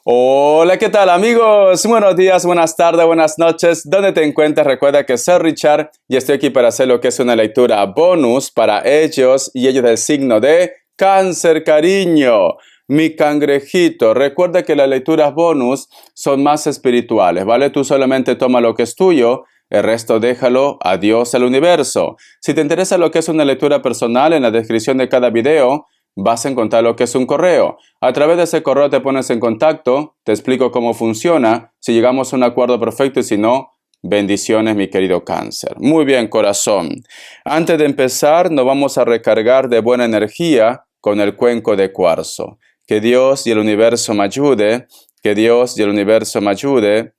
Hola, ¿qué tal amigos? Buenos días, buenas tardes, buenas noches. ¿Dónde te encuentras? Recuerda que soy Richard y estoy aquí para hacer lo que es una lectura bonus para ellos y ellos del signo de Cáncer, cariño. Mi cangrejito, recuerda que las lecturas bonus son más espirituales, ¿vale? Tú solamente toma lo que es tuyo, el resto déjalo a Dios, al universo. Si te interesa lo que es una lectura personal, en la descripción de cada video vas a encontrar lo que es un correo. A través de ese correo te pones en contacto, te explico cómo funciona, si llegamos a un acuerdo perfecto y si no, bendiciones mi querido Cáncer. Muy bien, corazón. Antes de empezar, nos vamos a recargar de buena energía con el cuenco de cuarzo. Que Dios y el universo me ayude, que Dios y el universo me ayude,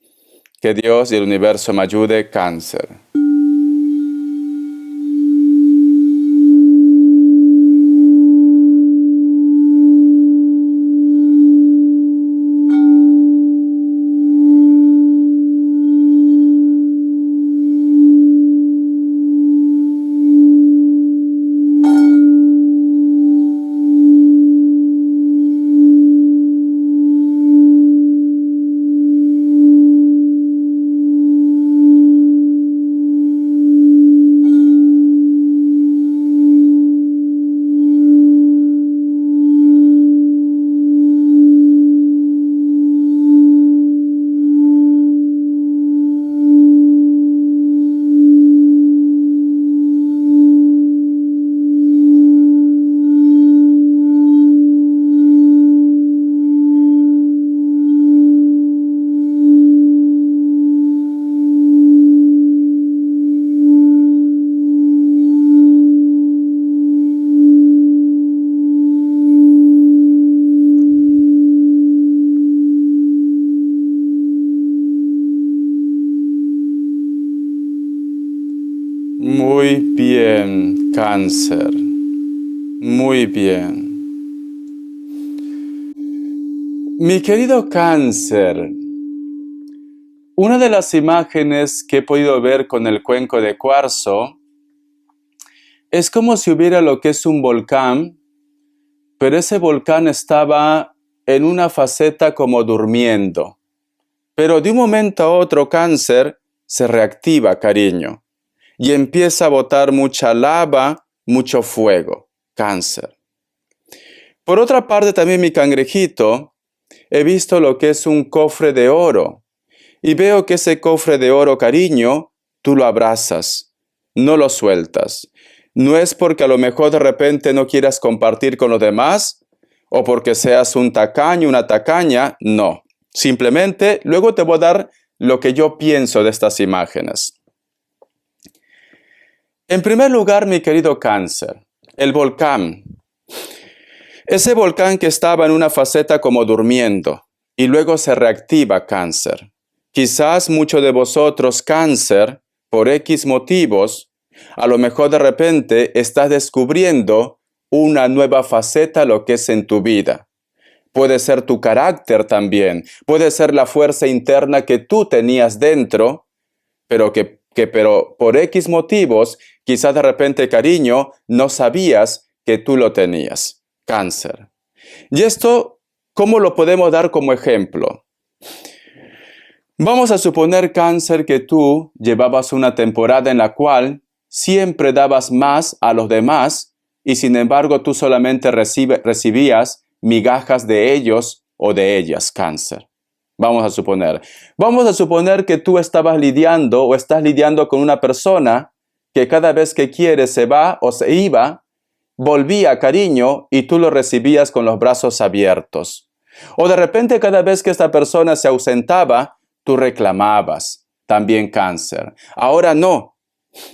que Dios y el universo me ayude, Cáncer. Muy bien, Cáncer. Muy bien. Mi querido Cáncer, una de las imágenes que he podido ver con el cuenco de cuarzo es como si hubiera lo que es un volcán, pero ese volcán estaba en una faceta como durmiendo. Pero de un momento a otro, Cáncer se reactiva, cariño, y empieza a botar mucha lava, mucho fuego, Cáncer. Por otra parte, también mi cangrejito, he visto lo que es un cofre de oro. Y veo que ese cofre de oro, cariño, tú lo abrazas, no lo sueltas. No es porque a lo mejor de repente no quieras compartir con los demás o porque seas un tacaño, una tacaña, no. Simplemente luego te voy a dar lo que yo pienso de estas imágenes. En primer lugar, mi querido Cáncer, el volcán. Ese volcán que estaba en una faceta como durmiendo y luego se reactiva, Cáncer. Quizás muchos de vosotros, Cáncer, por X motivos, a lo mejor de repente estás descubriendo una nueva faceta lo que es en tu vida. Puede ser tu carácter también, puede ser la fuerza interna que tú tenías dentro, pero pero por X motivos, quizás de repente, cariño, no sabías que tú lo tenías. Cáncer. Y esto, ¿cómo lo podemos dar como ejemplo? Vamos a suponer, Cáncer, que tú llevabas una temporada en la cual siempre dabas más a los demás y sin embargo tú solamente recibías migajas de ellos o de ellas, Cáncer. Vamos a suponer que tú estabas lidiando o estás lidiando con una persona que cada vez que quiere se va o se iba, volvía, cariño, y tú lo recibías con los brazos abiertos. O de repente cada vez que esta persona se ausentaba, tú reclamabas, también, Cáncer. Ahora no.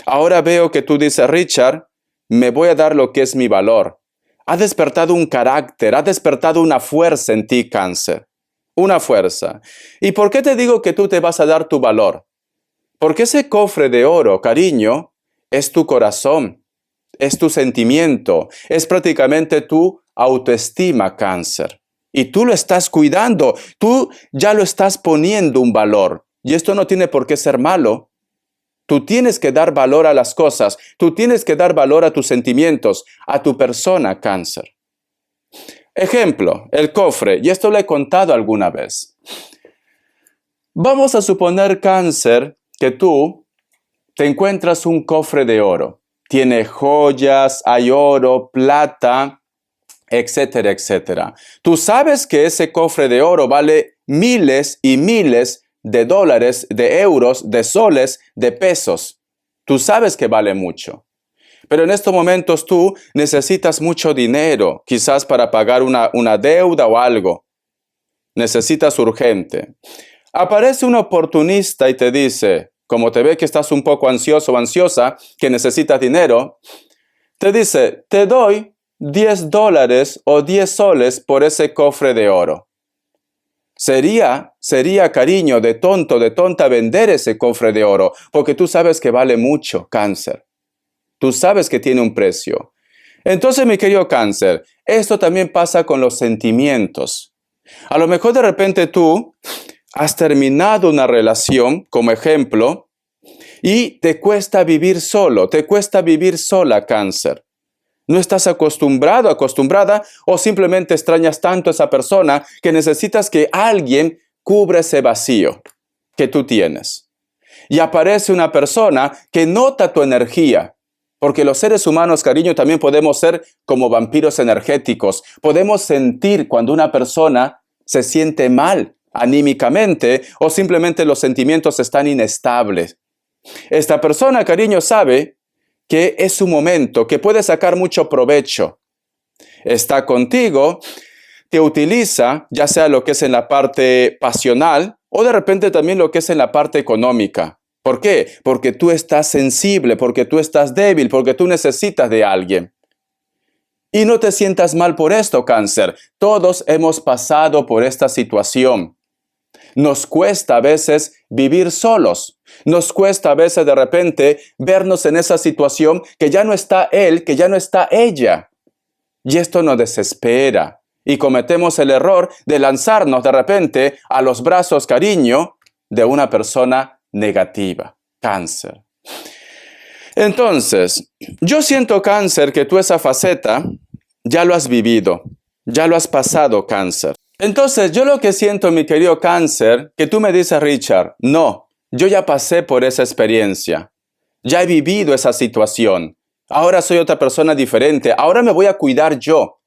Ahora veo que tú dices, Richard, me voy a dar lo que es mi valor. Ha despertado un carácter, ha despertado una fuerza en ti, Cáncer. Una fuerza. ¿Y por qué te digo que tú te vas a dar tu valor? Porque ese cofre de oro, cariño, es tu corazón, es tu sentimiento, es prácticamente tu autoestima, Cáncer. Y tú lo estás cuidando, tú ya lo estás poniendo un valor. Y esto no tiene por qué ser malo. Tú tienes que dar valor a las cosas, tú tienes que dar valor a tus sentimientos, a tu persona, Cáncer. Ejemplo, el cofre, y esto lo he contado alguna vez. Vamos a suponer, cáncer, que tú te encuentras un cofre de oro. Tiene joyas, hay oro, plata, etcétera, etcétera. Tú sabes que ese cofre de oro vale miles y miles de dólares, de euros, de soles, de pesos. Tú sabes que vale mucho. Pero en estos momentos tú necesitas mucho dinero, quizás para pagar una deuda o algo. Necesitas urgente. Aparece un oportunista y te dice, como te ve que estás un poco ansioso o ansiosa, que necesitas dinero, te dice, te doy $10 o 10 soles por ese cofre de oro. Sería, cariño, de tonto, de tonta vender ese cofre de oro, porque tú sabes que vale mucho, cáncer. Tú sabes que tiene un precio. Entonces, mi querido cáncer, esto también pasa con los sentimientos. A lo mejor de repente tú has terminado una relación, como ejemplo, y te cuesta vivir solo, te cuesta vivir sola, cáncer. No estás acostumbrado, acostumbrada, o simplemente extrañas tanto a esa persona que necesitas que alguien cubra ese vacío que tú tienes. Y aparece una persona que nota tu energía, porque los seres humanos, cariño, también podemos ser como vampiros energéticos. Podemos sentir cuando una persona se siente mal anímicamente o simplemente los sentimientos están inestables. Esta persona, cariño, sabe que es su momento, que puede sacar mucho provecho. Está contigo, te utiliza, ya sea lo que es en la parte pasional o de repente también lo que es en la parte económica. ¿Por qué? Porque tú estás sensible, porque tú estás débil, porque tú necesitas de alguien. Y no te sientas mal por esto, cáncer. Todos hemos pasado por esta situación. Nos cuesta a veces vivir solos. Nos cuesta a veces de repente vernos en esa situación que ya no está él, que ya no está ella. Y esto nos desespera. Y cometemos el error de lanzarnos de repente a los brazos, cariño, de una persona negativa, cáncer. Entonces, yo siento, cáncer, que tú esa faceta ya lo has vivido, ya lo has pasado, cáncer. Entonces, yo lo que siento, mi querido cáncer, que tú me dices, Richard, no, yo ya pasé por esa experiencia, ya he vivido esa situación, ahora soy otra persona diferente, ahora me voy a cuidar yo,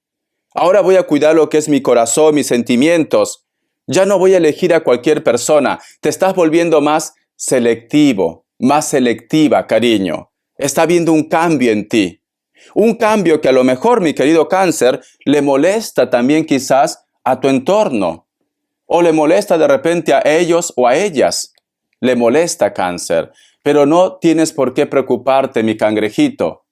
ahora voy a cuidar lo que es mi corazón, mis sentimientos, ya no voy a elegir a cualquier persona, te estás volviendo más selectivo, más selectiva, cariño. Está habiendo un cambio en ti. Un cambio que a lo mejor, mi querido cáncer, le molesta también quizás a tu entorno. O le molesta de repente a ellos o a ellas. Le molesta, cáncer. Pero no tienes por qué preocuparte, mi cangrejito.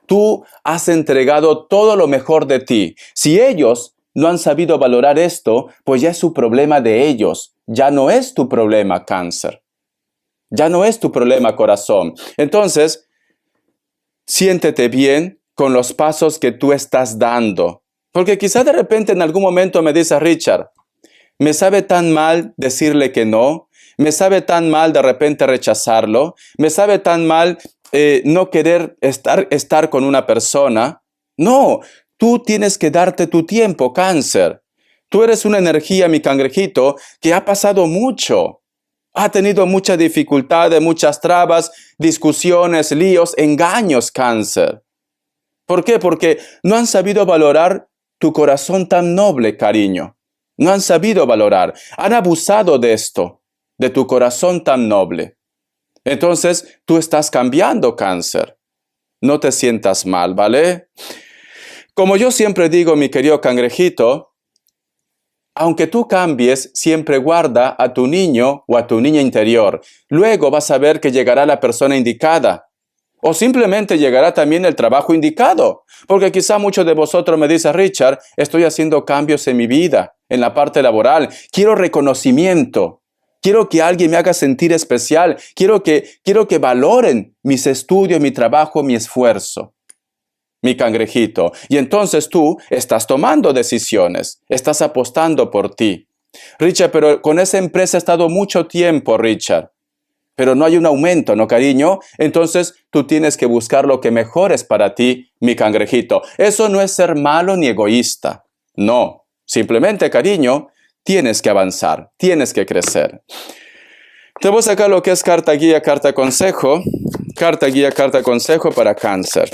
Tú has entregado todo lo mejor de ti. Si ellos no han sabido valorar esto, pues ya es su problema de ellos. Ya no es tu problema, cáncer. Ya no es tu problema, corazón. Entonces, siéntete bien con los pasos que tú estás dando. Porque quizás de repente en algún momento me dices, Richard, me sabe tan mal decirle que no, me sabe tan mal de repente rechazarlo, me sabe tan mal no querer estar con una persona. No, tú tienes que darte tu tiempo, cáncer. Tú eres una energía, mi cangrejito, que ha pasado mucho. Ha tenido muchas dificultades, muchas trabas, discusiones, líos, engaños, cáncer. ¿Por qué? Porque no han sabido valorar tu corazón tan noble, cariño. No han sabido valorar. Han abusado de esto, de tu corazón tan noble. Entonces, tú estás cambiando, cáncer. No te sientas mal, ¿vale? Como yo siempre digo, mi querido cangrejito, aunque tú cambies, siempre guarda a tu niño o a tu niña interior. Luego vas a ver que llegará la persona indicada. O simplemente llegará también el trabajo indicado. Porque quizá muchos de vosotros me dicen, Richard, estoy haciendo cambios en mi vida, en la parte laboral. Quiero reconocimiento. Quiero que alguien me haga sentir especial. Quiero que valoren mis estudios, mi trabajo, mi esfuerzo. Mi cangrejito. Y entonces tú estás tomando decisiones, estás apostando por ti. Richard, pero con esa empresa he estado mucho tiempo, Richard. Pero no hay un aumento, ¿no, cariño? Entonces tú tienes que buscar lo que mejor es para ti, mi cangrejito. Eso no es ser malo ni egoísta. No, simplemente, cariño, tienes que avanzar, tienes que crecer. Te voy a sacar lo que es carta guía, carta consejo. Carta guía, carta consejo para Cáncer.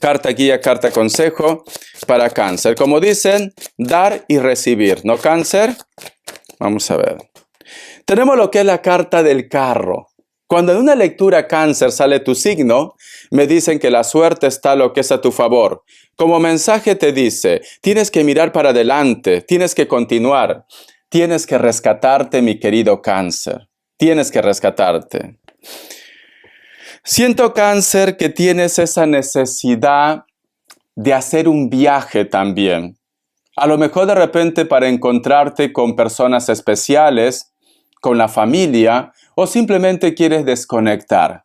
Carta guía, carta consejo para Cáncer. Como dicen, dar y recibir, ¿no, Cáncer? Vamos a ver. Tenemos lo que es la carta del carro. Cuando en una lectura Cáncer sale tu signo, me dicen que la suerte está lo que es a tu favor. Como mensaje te dice, tienes que mirar para adelante, tienes que continuar, tienes que rescatarte, mi querido Cáncer. Tienes que rescatarte. Siento, Cáncer, que tienes esa necesidad de hacer un viaje también. A lo mejor de repente para encontrarte con personas especiales, con la familia, o simplemente quieres desconectar.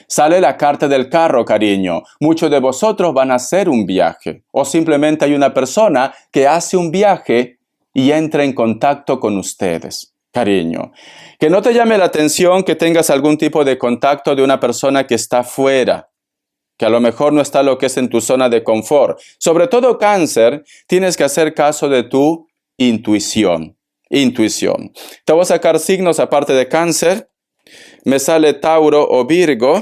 Sale la carta del carro, cariño. Muchos de vosotros van a hacer un viaje. O simplemente hay una persona que hace un viaje y entra en contacto con ustedes, cariño. Que no te llame la atención que tengas algún tipo de contacto de una persona que está fuera, que a lo mejor no está lo que es en tu zona de confort. Sobre todo, Cáncer, tienes que hacer caso de tu intuición. Intuición. Te voy a sacar signos aparte de Cáncer. Me sale Tauro o Virgo.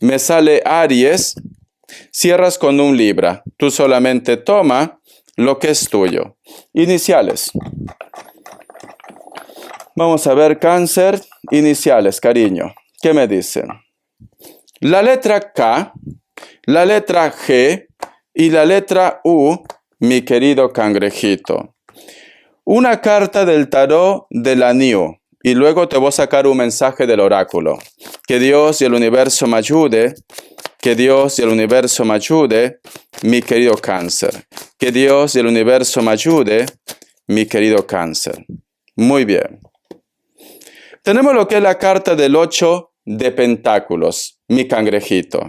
Me sale Aries. Cierras con un Libra. Tú solamente toma lo que es tuyo. Iniciales. Vamos a ver, Cáncer. Iniciales, cariño. ¿Qué me dicen? La letra K, la letra G y la letra U, mi querido cangrejito. Una carta del tarot de la New y luego te voy a sacar un mensaje del oráculo. Que Dios y el universo me ayude, que Dios y el universo me ayude, mi querido Cáncer. Que Dios y el universo me ayude, mi querido Cáncer. Muy bien. Tenemos lo que es la carta del 8 de Pentáculos, mi cangrejito.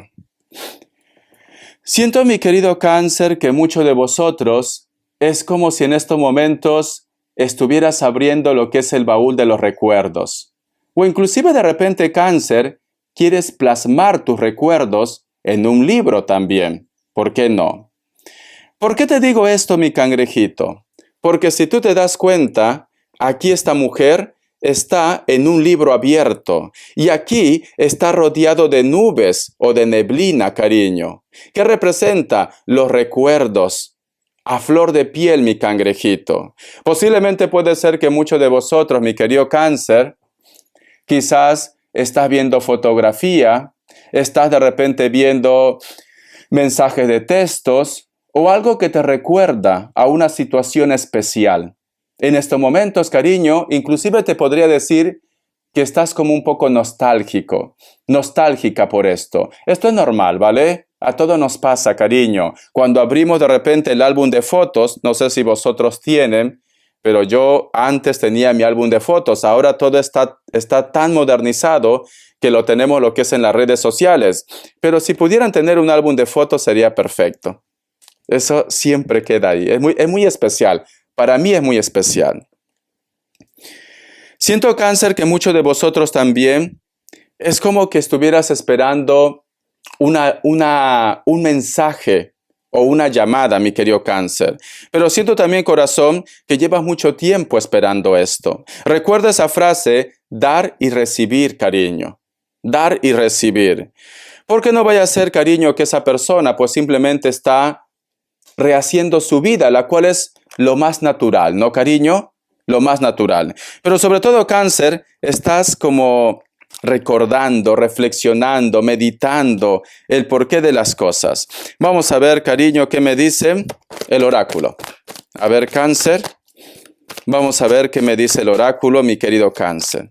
Siento, mi querido Cáncer, que muchos de vosotros es como si en estos momentos estuvieras abriendo lo que es el baúl de los recuerdos. O inclusive de repente, Cáncer, quieres plasmar tus recuerdos en un libro también. ¿Por qué no? ¿Por qué te digo esto, mi cangrejito? Porque si tú te das cuenta, aquí esta mujer está en un libro abierto y aquí está rodeado de nubes o de neblina, cariño, que representa los recuerdos. A flor de piel, mi cangrejito. Posiblemente puede ser que muchos de vosotros, mi querido Cáncer, quizás estás viendo fotografía, estás de repente viendo mensajes de textos o algo que te recuerda a una situación especial. En estos momentos, cariño, inclusive te podría decir que estás como un poco nostálgico, nostálgica por esto. Esto es normal, ¿vale? A todos nos pasa, cariño. Cuando abrimos de repente el álbum de fotos, no sé si vosotros tienen, pero yo antes tenía mi álbum de fotos. Ahora todo está tan modernizado que lo tenemos lo que es en las redes sociales. Pero si pudieran tener un álbum de fotos sería perfecto. Eso siempre queda ahí. Es muy especial. Para mí es muy especial. Siento, Cáncer, que muchos de vosotros también es como que estuvieras esperando un mensaje o una llamada, mi querido Cáncer. Pero siento también, corazón, que llevas mucho tiempo esperando esto. Recuerda esa frase, dar y recibir, cariño. Dar y recibir. Porque no vaya a ser, cariño, que esa persona pues simplemente está rehaciendo su vida, la cual es lo más natural, ¿no, cariño? Lo más natural. Pero sobre todo, Cáncer, estás como recordando, reflexionando, meditando el porqué de las cosas. Vamos a ver, cariño, qué me dice el oráculo. A ver, Cáncer. Vamos a ver qué me dice el oráculo, mi querido Cáncer.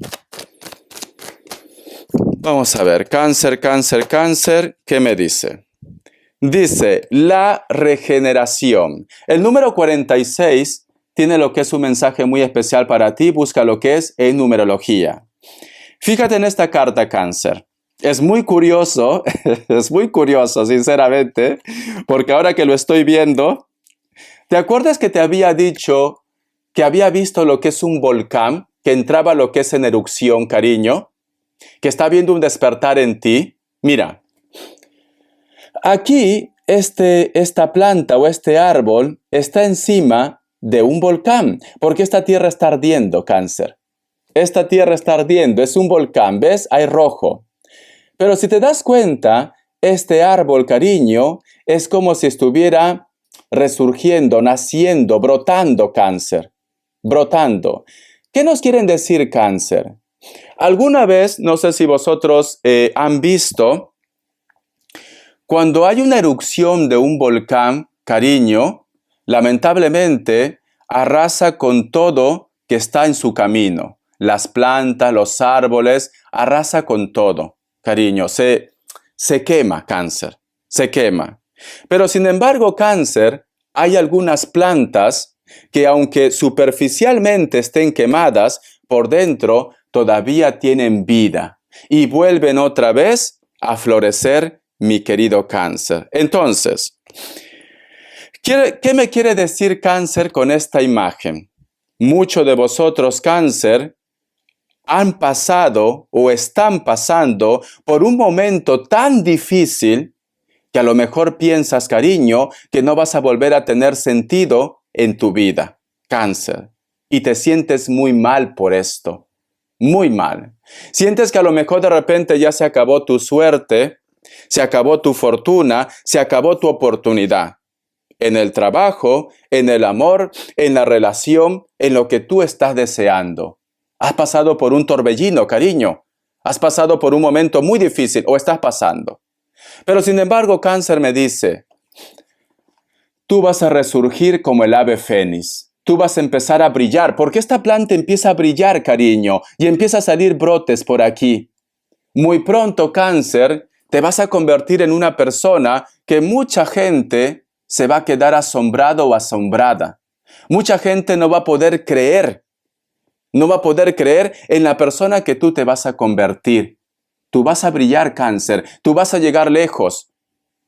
Vamos a ver, Cáncer, Cáncer, Cáncer, ¿qué me dice? Dice, la regeneración. El número 46 tiene lo que es un mensaje muy especial para ti. Busca lo que es en numerología. Fíjate en esta carta, Cáncer. Es muy curioso, sinceramente, porque ahora que lo estoy viendo, ¿te acuerdas que te había dicho que había visto lo que es un volcán, que entraba lo que es en erupción, cariño? Que está viendo un despertar en ti. Mira, aquí esta planta o este árbol está encima de un volcán, porque esta tierra está ardiendo, Cáncer. Esta tierra está ardiendo, es un volcán, ¿ves? Hay rojo. Pero si te das cuenta, este árbol, cariño, es como si estuviera resurgiendo, naciendo, brotando, Cáncer. Brotando. ¿Qué nos quieren decir, Cáncer? Alguna vez, no sé si vosotros han visto, cuando hay una erupción de un volcán, cariño, lamentablemente arrasa con todo que está en su camino. Las plantas, los árboles, arrasa con todo, cariño. Se quema, Cáncer, se quema. Pero sin embargo, Cáncer, hay algunas plantas que aunque superficialmente estén quemadas, por dentro todavía tienen vida y vuelven otra vez a florecer, mi querido Cáncer. Entonces, ¿qué me quiere decir Cáncer con esta imagen? Muchos de vosotros, Cáncer, han pasado o están pasando por un momento tan difícil que a lo mejor piensas, cariño, que no vas a volver a tener sentido en tu vida, Cáncer. Y te sientes muy mal por esto, muy mal. Sientes que a lo mejor de repente ya se acabó tu suerte, se acabó tu fortuna, se acabó tu oportunidad. En el trabajo, en el amor, en la relación, en lo que tú estás deseando. Has pasado por un torbellino, cariño. Has pasado por un momento muy difícil o estás pasando. Pero sin embargo, Cáncer me dice, tú vas a resurgir como el ave fénix. Tú vas a empezar a brillar, porque esta planta empieza a brillar, cariño, y empieza a salir brotes por aquí. Muy pronto, Cáncer, te vas a convertir en una persona que mucha gente se va a quedar asombrado o asombrada. Mucha gente no va a poder creer. No va a poder creer en la persona que tú te vas a convertir. Tú vas a brillar, Cáncer. Tú vas a llegar lejos.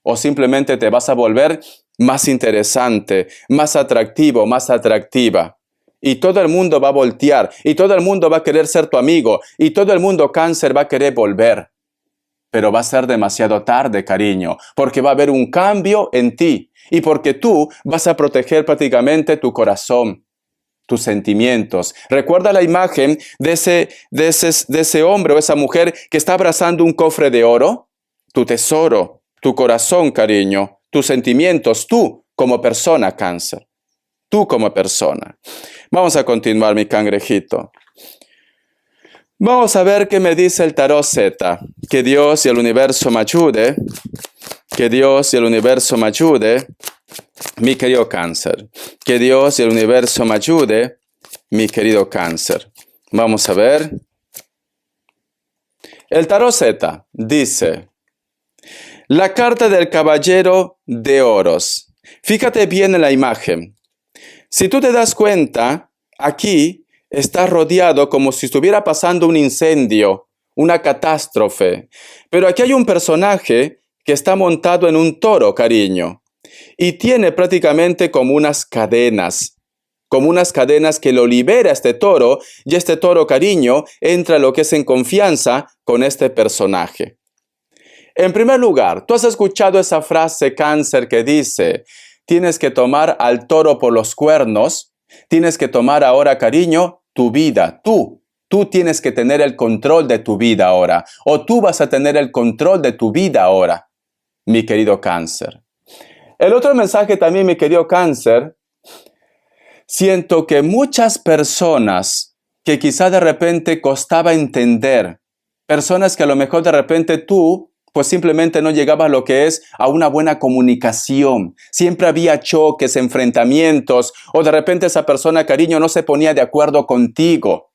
O simplemente te vas a volver más interesante, más atractivo, más atractiva. Y todo el mundo va a voltear. Y todo el mundo va a querer ser tu amigo. Y todo el mundo, Cáncer, va a querer volver. Pero va a ser demasiado tarde, cariño, porque va a haber un cambio en ti y porque tú vas a proteger prácticamente tu corazón, tus sentimientos. Recuerda la imagen de ese hombre o esa mujer que está abrazando un cofre de oro, tu tesoro, tu corazón, cariño, tus sentimientos, tú como persona, Cáncer, tú como persona. Vamos a continuar, mi cangrejito. Vamos a ver qué me dice el tarot Z. Que Dios y el universo me ayude. Que Dios y el universo me ayude, mi querido Cáncer. Que Dios y el universo me ayude, mi querido Cáncer. Vamos a ver. El tarot Z dice, la carta del caballero de oros. Fíjate bien en la imagen. Si tú te das cuenta, aquí está rodeado como si estuviera pasando un incendio, una catástrofe. Pero aquí hay un personaje que está montado en un toro, cariño. Y tiene prácticamente como unas cadenas que lo libera este toro. Y este toro, cariño, entra lo que es en confianza con este personaje. En primer lugar, tú has escuchado esa frase, Cáncer, que dice, tienes que tomar al toro por los cuernos. Tienes que tomar ahora, cariño, tu vida. Tú tienes que tener el control de tu vida ahora. O tú vas a tener el control de tu vida ahora, mi querido Cáncer. El otro mensaje también, mi querido Cáncer, siento que muchas personas que quizá de repente costaba entender, personas que a lo mejor de repente tú pues simplemente no llegaba a lo que es a una buena comunicación. Siempre había choques, enfrentamientos, o de repente esa persona, cariño, no se ponía de acuerdo contigo.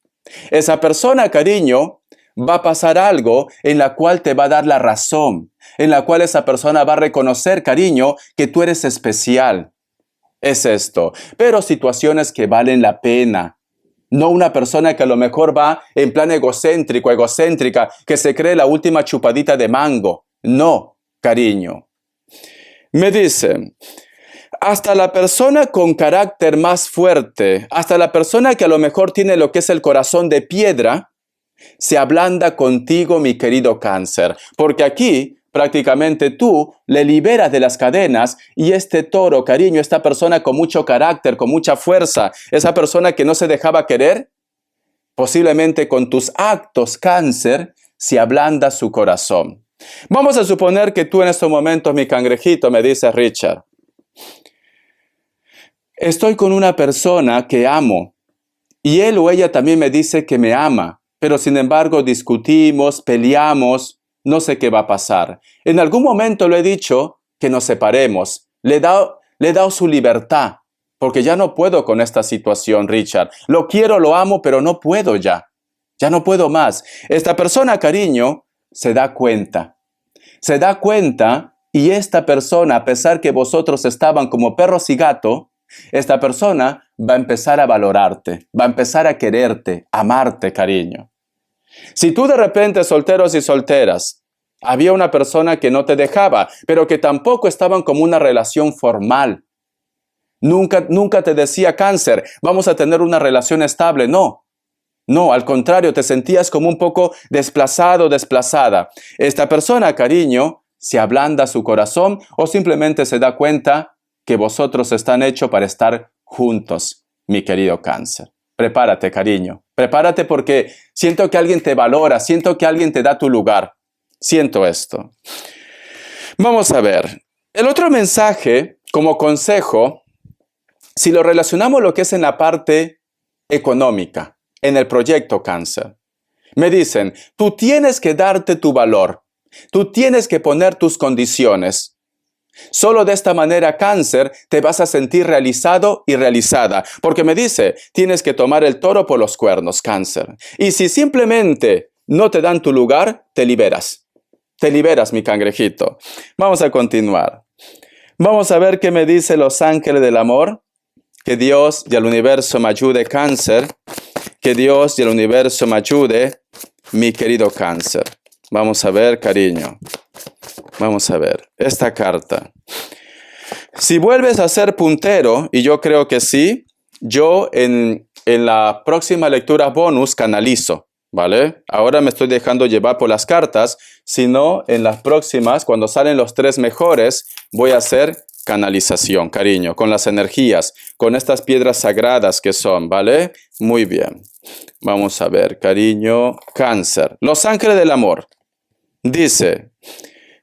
Esa persona, cariño, va a pasar algo en la cual te va a dar la razón, en la cual esa persona va a reconocer, cariño, que tú eres especial. Es esto. Pero situaciones que valen la pena. No una persona que a lo mejor va en plan egocéntrico, egocéntrica, que se cree la última chupadita de mango. No, cariño. Me dicen, hasta la persona con carácter más fuerte, hasta la persona que a lo mejor tiene lo que es el corazón de piedra, se ablanda contigo, mi querido Cáncer. Porque aquí prácticamente tú le liberas de las cadenas y este toro, cariño, esta persona con mucho carácter, con mucha fuerza, esa persona que no se dejaba querer, posiblemente con tus actos, cáncer, se ablanda su corazón. Vamos a suponer que tú en estos momentos, mi cangrejito, me dices, Richard, estoy con una persona que amo y él o ella también me dice que me ama, pero sin embargo discutimos, peleamos, no sé qué va a pasar. En algún momento le he dicho que nos separemos, le he dado su libertad, porque ya no puedo con esta situación, Richard. Lo quiero, lo amo, pero no puedo ya. Ya no puedo más. Esta persona, cariño, se da cuenta. Se da cuenta y esta persona, a pesar que vosotros estaban como perros y gato, esta persona va a empezar a valorarte, va a empezar a quererte, amarte, cariño. Si tú de repente, solteros y solteras, había una persona que no te dejaba, pero que tampoco estaban como una relación formal. Nunca te decía, cáncer, vamos a tener una relación estable. No, no, al contrario, te sentías como un poco desplazado, desplazada. Esta persona, cariño, se ablanda su corazón o simplemente se da cuenta que vosotros están hechos para estar juntos, mi querido cáncer. Prepárate, cariño. Prepárate porque siento que alguien te valora, siento que alguien te da tu lugar. Siento esto. Vamos a ver. El otro mensaje, como consejo, si lo relacionamos lo que es en la parte económica, en el proyecto cáncer. Me dicen, tú tienes que darte tu valor. Tú tienes que poner tus condiciones. Solo de esta manera, cáncer, te vas a sentir realizado y realizada. Porque me dice, tienes que tomar el toro por los cuernos, cáncer. Y si simplemente no te dan tu lugar, te liberas. Te liberas, mi cangrejito. Vamos a continuar. Vamos a ver qué me dicen los ángeles del amor. Que Dios y el universo me ayude, cáncer. Que Dios y el universo me ayude, mi querido cáncer. Vamos a ver, cariño. Vamos a ver esta carta. Si vuelves a ser puntero, y yo creo que sí, yo en la próxima lectura bonus canalizo, ¿vale? Ahora me estoy dejando llevar por las cartas, sino en las próximas, cuando salen los 3 mejores, voy a hacer canalización, cariño, con las energías, con estas piedras sagradas que son, ¿vale? Muy bien. Vamos a ver, cariño, cáncer. Los ángeles del amor. Dice,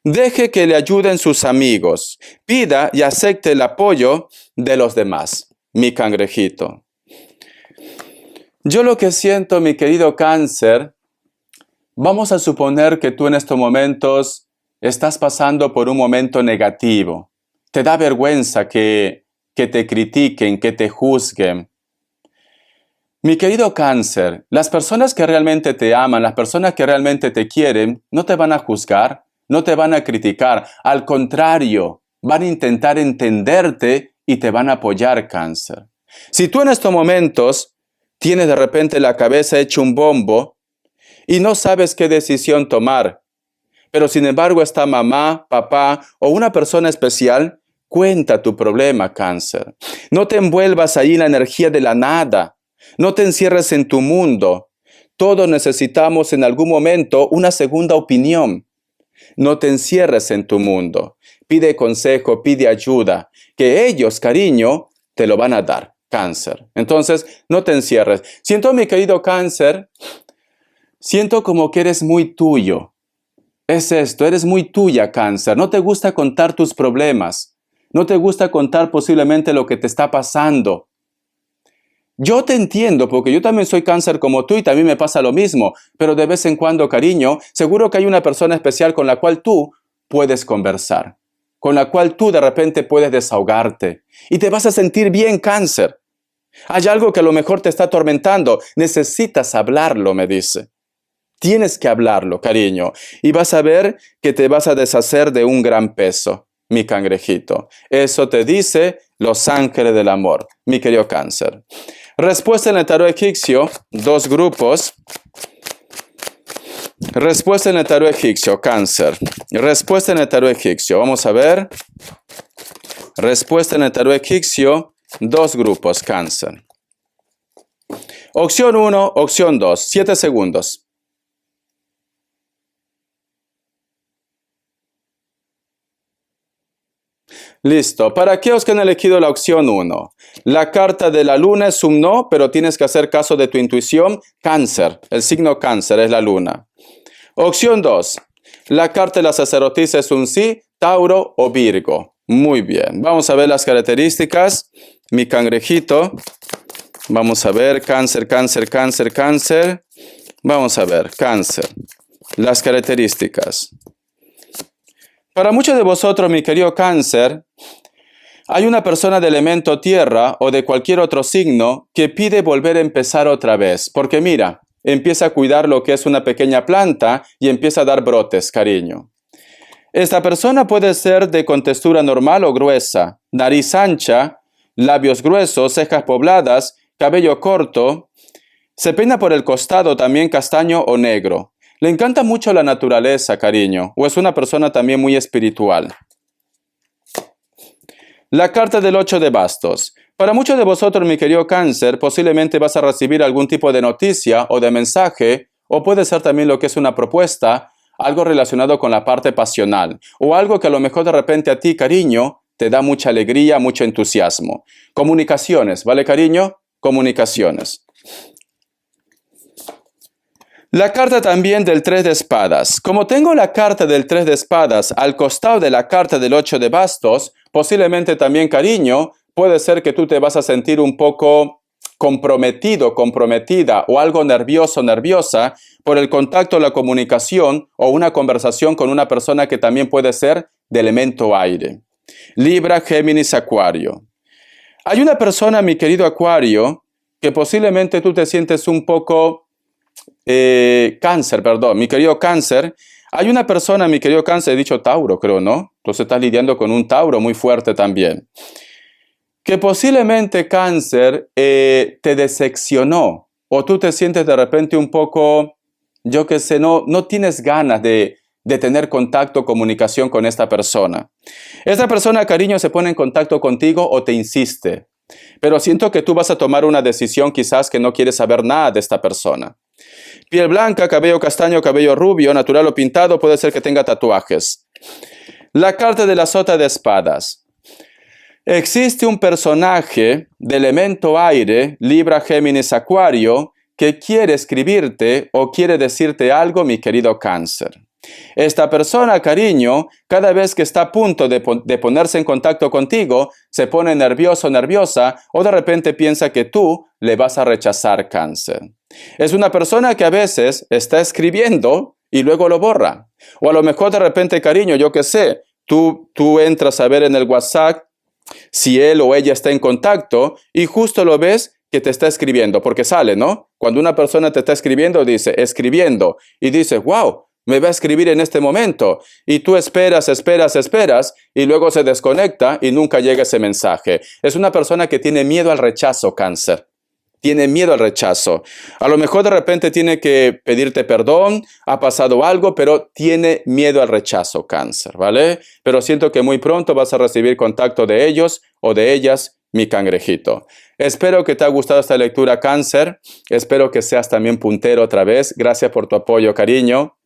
deje que le ayuden sus amigos, pida y acepte el apoyo de los demás, mi cangrejito. Yo lo que siento, mi querido cáncer, vamos a suponer que tú en estos momentos estás pasando por un momento negativo. Te da vergüenza que te critiquen, que te juzguen. Mi querido cáncer, las personas que realmente te aman, las personas que realmente te quieren, no te van a juzgar, no te van a criticar. Al contrario, van a intentar entenderte y te van a apoyar, cáncer. Si tú en estos momentos tienes de repente la cabeza hecha un bombo y no sabes qué decisión tomar, pero sin embargo está mamá, papá o una persona especial, cuenta tu problema, cáncer. No te envuelvas ahí en la energía de la nada. No te encierres en tu mundo. Todos necesitamos en algún momento una segunda opinión. No te encierres en tu mundo. Pide consejo, pide ayuda, que ellos, cariño, te lo van a dar, cáncer. Entonces, no te encierres. Siento, mi querido cáncer, siento como que eres muy tuyo. Es esto, eres muy tuya, cáncer. No te gusta contar tus problemas. No te gusta contar posiblemente lo que te está pasando. Yo te entiendo porque yo también soy cáncer como tú y también me pasa lo mismo, pero de vez en cuando, cariño, seguro que hay una persona especial con la cual tú puedes conversar, con la cual tú de repente puedes desahogarte y te vas a sentir bien, cáncer. Hay algo que a lo mejor te está atormentando, necesitas hablarlo, me dice. Tienes que hablarlo, cariño, y vas a ver que te vas a deshacer de un gran peso, mi cangrejito. Eso te dice los ángeles del amor, mi querido cáncer. Respuesta en el tarot egipcio, 2 grupos. Respuesta en el tarot egipcio, cáncer. Respuesta en el tarot egipcio, vamos a ver. Respuesta en el tarot egipcio, 2 grupos, cáncer. Opción 1, opción 2, 7 segundos. Listo. Para aquellos que han elegido la opción 1, la carta de la luna es un no, pero tienes que hacer caso de tu intuición. Cáncer. El signo cáncer es la luna. Opción 2. La carta de la sacerdotisa es un sí, Tauro o Virgo. Muy bien. Vamos a ver las características. Mi cangrejito. Vamos a ver. Cáncer, cáncer, cáncer, cáncer. Vamos a ver. Cáncer. Las características. Para muchos de vosotros, mi querido cáncer, hay una persona de elemento tierra o de cualquier otro signo que pide volver a empezar otra vez. Porque mira, empieza a cuidar lo que es una pequeña planta y empieza a dar brotes, cariño. Esta persona puede ser de contextura normal o gruesa, nariz ancha, labios gruesos, cejas pobladas, cabello corto, se peina por el costado también castaño o negro. Le encanta mucho la naturaleza, cariño, o es una persona también muy espiritual. La carta del 8 de bastos. Para muchos de vosotros, mi querido cáncer, posiblemente vas a recibir algún tipo de noticia o de mensaje, o puede ser también lo que es una propuesta, algo relacionado con la parte pasional, o algo que a lo mejor de repente a ti, cariño, te da mucha alegría, mucho entusiasmo. Comunicaciones, ¿vale, cariño? Comunicaciones. La carta también del 3 de espadas. Como tengo la carta del 3 de espadas al costado de la carta del 8 de bastos, posiblemente también, cariño, puede ser que tú te vas a sentir un poco comprometido, comprometida o algo nervioso, nerviosa por el contacto, la comunicación o una conversación con una persona que también puede ser de elemento aire. Libra, Géminis, Acuario. Hay una persona, mi querido Acuario, que posiblemente tú te sientes un poco... Cáncer, perdón, mi querido cáncer. Hay una persona, mi querido cáncer, he dicho Tauro, creo, ¿no? Entonces estás lidiando con un Tauro muy fuerte también. Que posiblemente cáncer te decepcionó o tú te sientes de repente un poco, yo qué sé, no tienes ganas de tener contacto, comunicación con esta persona. Esta persona, cariño, se pone en contacto contigo o te insiste. Pero siento que tú vas a tomar una decisión quizás que no quieres saber nada de esta persona. Piel blanca, cabello castaño, cabello rubio, natural o pintado, puede ser que tenga tatuajes. La carta de la sota de espadas. Existe un personaje de elemento aire, Libra, Géminis, Acuario, que quiere escribirte o quiere decirte algo, mi querido cáncer. Esta persona, cariño, cada vez que está a punto de ponerse en contacto contigo, se pone nervioso, nerviosa, o de repente piensa que tú le vas a rechazar, cáncer. Es una persona que a veces está escribiendo y luego lo borra. O a lo mejor de repente, cariño, yo qué sé, tú entras a ver en el WhatsApp si él o ella está en contacto y justo lo ves que te está escribiendo, porque sale, ¿no? Cuando una persona te está escribiendo, dice, escribiendo, y dices, wow, me va a escribir en este momento. Y tú esperas, esperas, esperas, y luego se desconecta y nunca llega ese mensaje. Es una persona que tiene miedo al rechazo, cáncer. Tiene miedo al rechazo. A lo mejor de repente tiene que pedirte perdón, ha pasado algo, pero tiene miedo al rechazo, cáncer, ¿vale? Pero siento que muy pronto vas a recibir contacto de ellos o de ellas, mi cangrejito. Espero que te haya gustado esta lectura, cáncer. Espero que seas también puntero otra vez. Gracias por tu apoyo, cariño.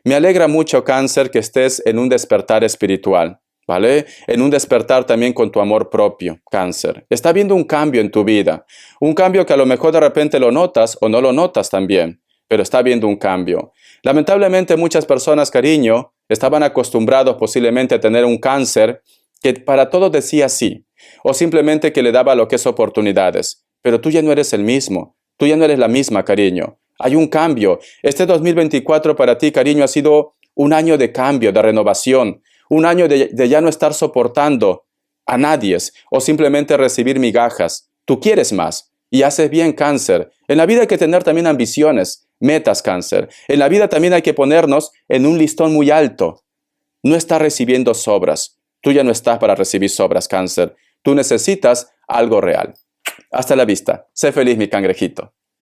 Me alegra mucho, cáncer, que estés en un despertar espiritual, ¿vale? En un despertar también con tu amor propio, cáncer. Está habiendo un cambio en tu vida. Un cambio que a lo mejor de repente lo notas o no lo notas también, pero está habiendo un cambio. Lamentablemente muchas personas, cariño, estaban acostumbrados posiblemente a tener un cáncer que para todo decía sí, o simplemente que le daba lo que es oportunidades. Pero tú ya no eres el mismo, tú ya no eres la misma, cariño. Hay un cambio. Este 2024 para ti, cariño, ha sido un año de cambio, de renovación. Un año de ya no estar soportando a nadie o simplemente recibir migajas. Tú quieres más y haces bien, cáncer. En la vida hay que tener también ambiciones, metas, cáncer. En la vida también hay que ponernos en un listón muy alto. No estás recibiendo sobras. Tú ya no estás para recibir sobras, cáncer. Tú necesitas algo real. Hasta la vista. Sé feliz, mi cangrejito.